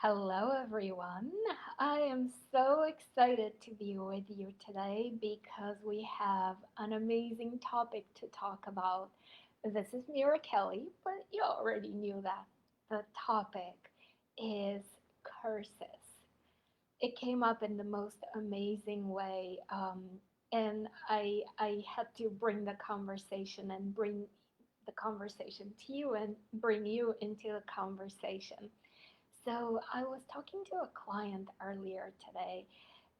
Hello, everyone. I am so excited to be with you today because we have an amazing topic to talk about. This is Mira Kelly, but you already knew that. The topic is curses. It came up in the most amazing way, and I had to bring the conversation and bring the conversation to you and bring you into the conversation. So I was talking to a client earlier today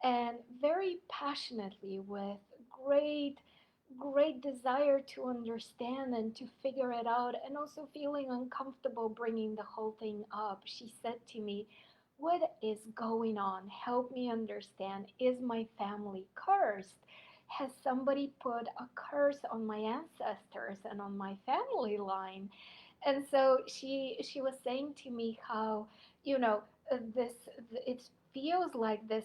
and very passionately with great great desire to understand and to figure it out and also feeling uncomfortable bringing the whole thing up. She said to me, "What is going on? Help me understand. Is my family cursed? Has somebody put a curse on my ancestors and on my family line?" And so she was saying to me how, you know, this it feels like this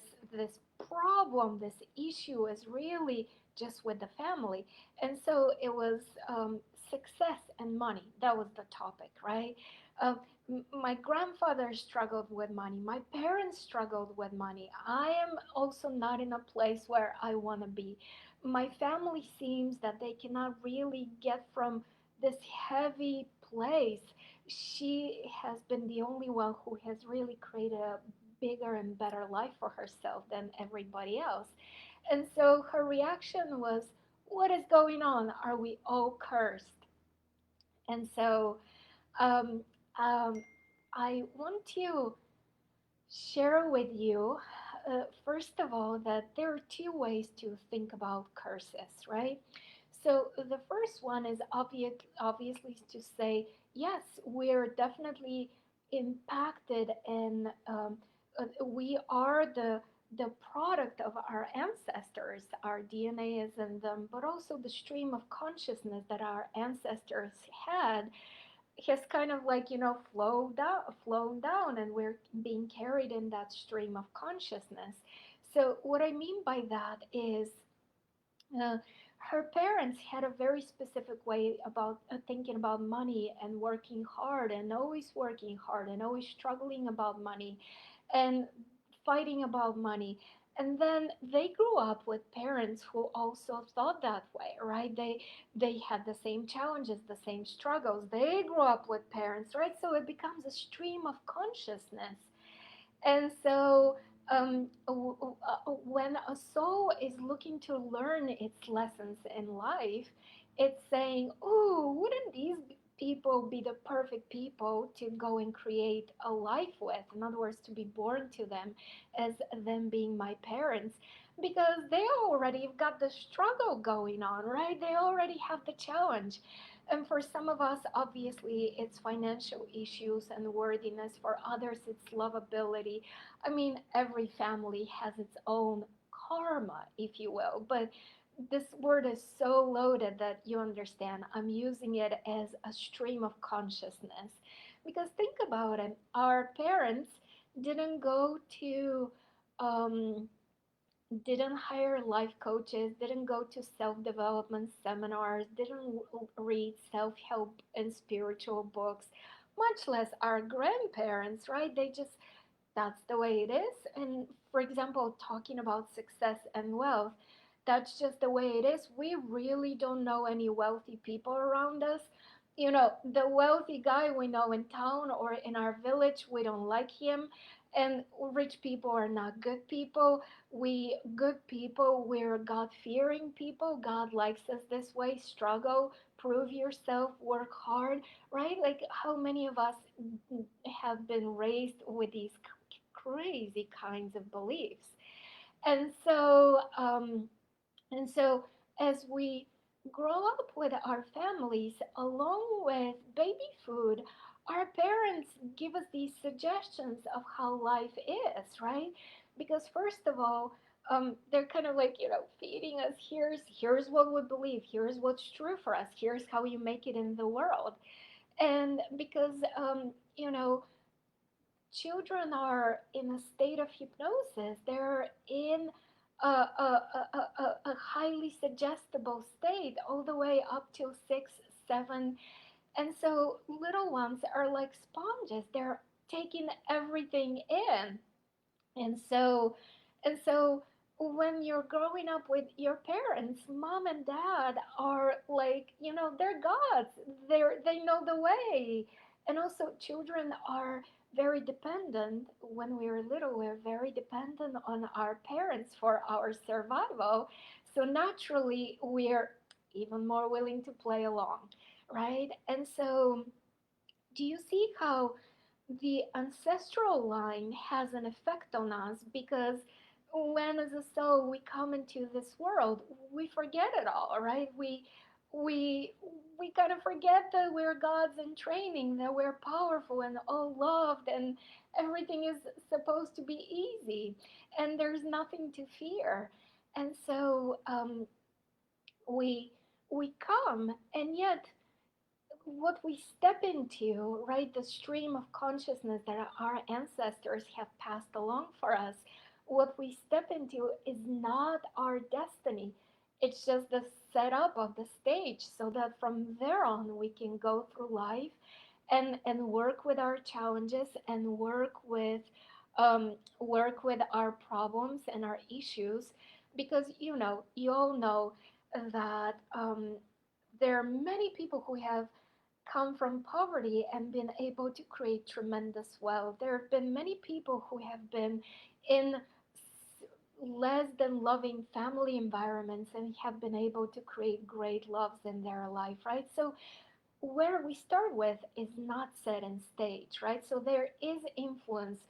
problem, this issue is really just with the family. And so it was success and money. That was the topic, right? Um, my grandfather struggled with money. My parents struggled with money. I am also not in a place where I want to be. My family seems that they cannot really get from this heavy place. She has been the only one who has really created a bigger and better life for herself than everybody else. And so her reaction was, "What is going on? Are we all cursed?" And so um, um, I want to share with you, first of all, that there are two ways to think about curses, right? So the first one is obviously to say, yes, we're definitely impacted, and we are the product of our ancestors. Our DNA is in them, but also the stream of consciousness that our ancestors had has kind of like flown down, and we're being carried in that stream of consciousness. So what I mean by that is uh, her parents had a very specific way about thinking about money and working hard and always struggling about money and fighting about money. And then they grew up with parents who also thought that way, right? They had the same challenges, the same struggles. They grew up with parents, right? So it becomes a stream of consciousness. And so when a soul is looking to learn its lessons in life, it's saying, "Oh, wouldn't these people be the perfect people to go and create a life with?" In other words, to be born to them as them being my parents. Because they already have got the struggle going on, right? They already have the challenge. And for some of us, obviously, it's financial issues and worthiness. For others, it's lovability. I mean, every family has its own karma, if you will. But this word is so loaded that you understand. I'm using it as a stream of consciousness. Because think about it, our parents didn't go to um, didn't hire life coaches, didn't go to self development seminars, didn't read self help and spiritual books, much less our grandparents, right? That's the way it is. And for example, talking about success and wealth, that's just the way it is. We really don't know any wealthy people around us. The wealthy guy we know in town or in our village, we don't like him. And rich people are not good people. We good people, we're God fearing people. God likes us this way. Struggle, prove yourself, work hard, right? Like how many of us have been raised with these crazy kinds of beliefs. And so, as we grow up with our families, along with baby food, our parents give us these suggestions of how life is, right? Because first of all, they're kind of like feeding us. Here's what we believe. Here's what's true for us. Here's how you make it in the world. And because children are in a state of hypnosis. They're in a highly suggestible state all the way up till 6, 7. And so little ones are like sponges. They're taking everything in. And so and so when you're growing up with your parents, mom and dad are like, they're gods. They know the way. And also children are very dependent. When we were little, we're very dependent on our parents for our survival. So naturally we're even more willing to play along, right? And so do you see how the ancestral line has an effect on us? Because when as a soul we come into this world, we forget it all, right? We we kind of forget that we're gods in training, that we're powerful and all loved, and everything is supposed to be easy, and there's nothing to fear. And so we we come, and yet what we step into, right, the stream of consciousness that our ancestors have passed along for us, what we step into is not our destiny. It's just the setup of the stage so that from there on we can go through life and work with our challenges and work with our problems and our issues, because you all know that there are many people who have come from poverty and been able to create tremendous wealth. There have been many people who have been in less than loving family environments and have been able to create great loves in their life, right? So where we start with is not set in stage, right? So there is influence,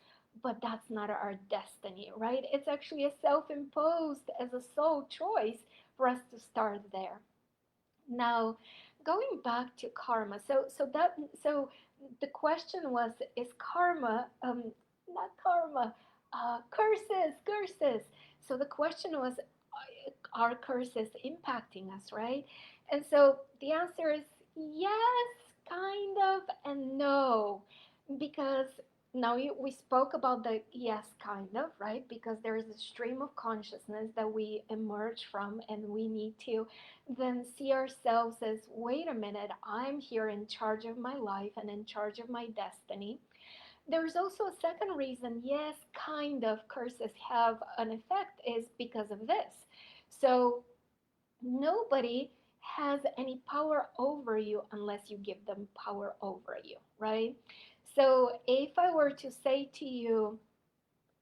but that's not our destiny, right? It's actually a self-imposed as a soul choice for us to start there. Now, going back to karma, so the question was, is karma, not karma, curses. So the question was, are curses impacting us, right? And so the answer is yes, kind of, and no, because now we spoke about the yes, kind of, right? Because there is a stream of consciousness that we emerge from, and we need to then see ourselves as, wait a minute, I'm here in charge of my life and in charge of my destiny. There's also a second reason, yes, kind of, curses have an effect, is because of this. So nobody has any power over you unless you give them power over you, right? So if I were to say to you,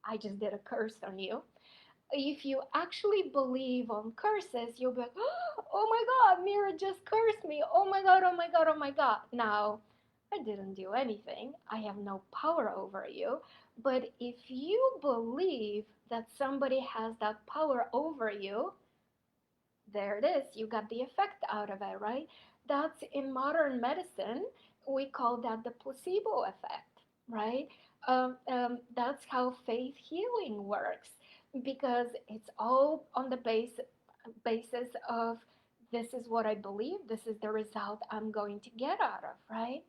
I just did a curse on you, if you actually believe on curses, you'll be like, oh my God, Mira just cursed me. Oh my God, oh my God, oh my God. Now, I didn't do anything. I have no power over you. But if you believe that somebody has that power over you, there it is. You got the effect out of it, right? That's in modern medicine, we call that the placebo effect, right? That's how faith healing works, because it's all on the basis of, this is what I believe, this is the result I'm going to get out of, right?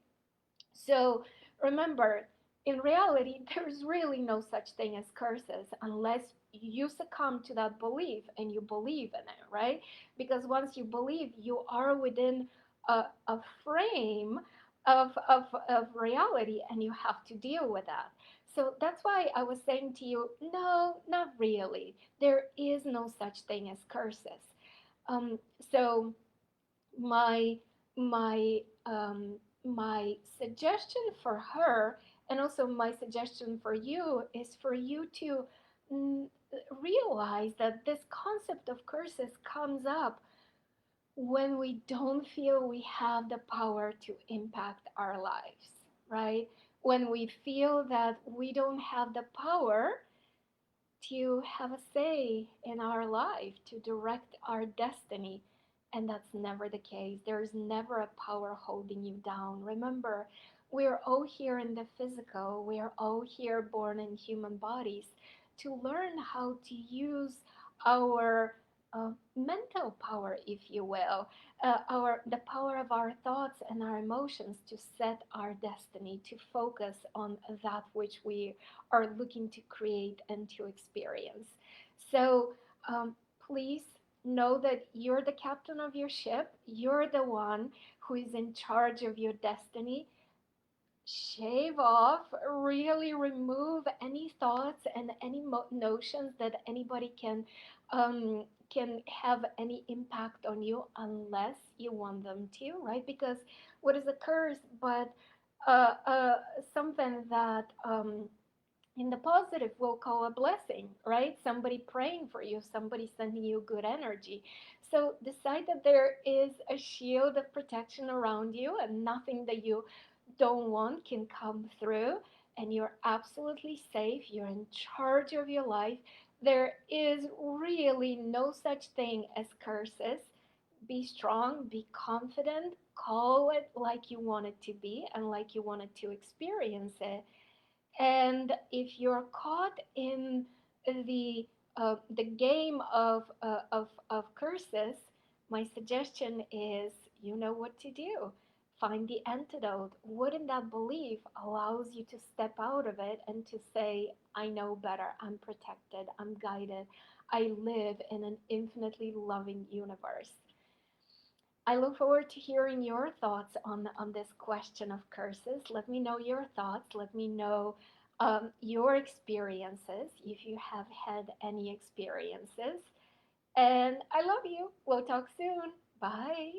So remember, in reality, there's really no such thing as curses unless you succumb to that belief and you believe in it, right? Because once you believe, you are within a frame of reality, and you have to deal with that. So that's why I was saying to you, no, not really. There is no such thing as curses. Um, so my my my suggestion for her, and also my suggestion for you, is for you to mm, realize that this concept of curses comes up when we don't feel we have the power to impact our lives, right? When we feel that we don't have the power to have a say in our life, to direct our destiny. And that's never the case. There's never a power holding you down. Remember, we're all here in the physical, we are all here born in human bodies to learn how to use our mental power, if you will, the power of our thoughts and our emotions to set our destiny, to focus on that which we are looking to create and to experience. So please know that you're the captain of your ship. You're the one who is in charge of your destiny. shave off, really remove any thoughts and any notions that anybody can have any impact on you unless you want them to, right? Because what is a curse but uh, uh, something that in the positive we'll call a blessing, right? Somebody praying for you, somebody sending you good energy. So decide that there is a shield of protection around you and nothing that you don't want can come through, and you're absolutely safe. You're in charge of your life. There is really no such thing as curses. Be strong, be confident, call it like you want it to be and like you wanted to experience it. And if you're caught in the game of curses, my suggestion is you know what to do. Find the antidote. Wouldn't that belief allows you to step out of it and to say, I know better, I'm protected, I'm guided, I live in an infinitely loving universe. I look forward to hearing your thoughts on this question of curses. Let me know your thoughts. Let me know your experiences if you have had any experiences. And I love you. We'll talk soon. Bye.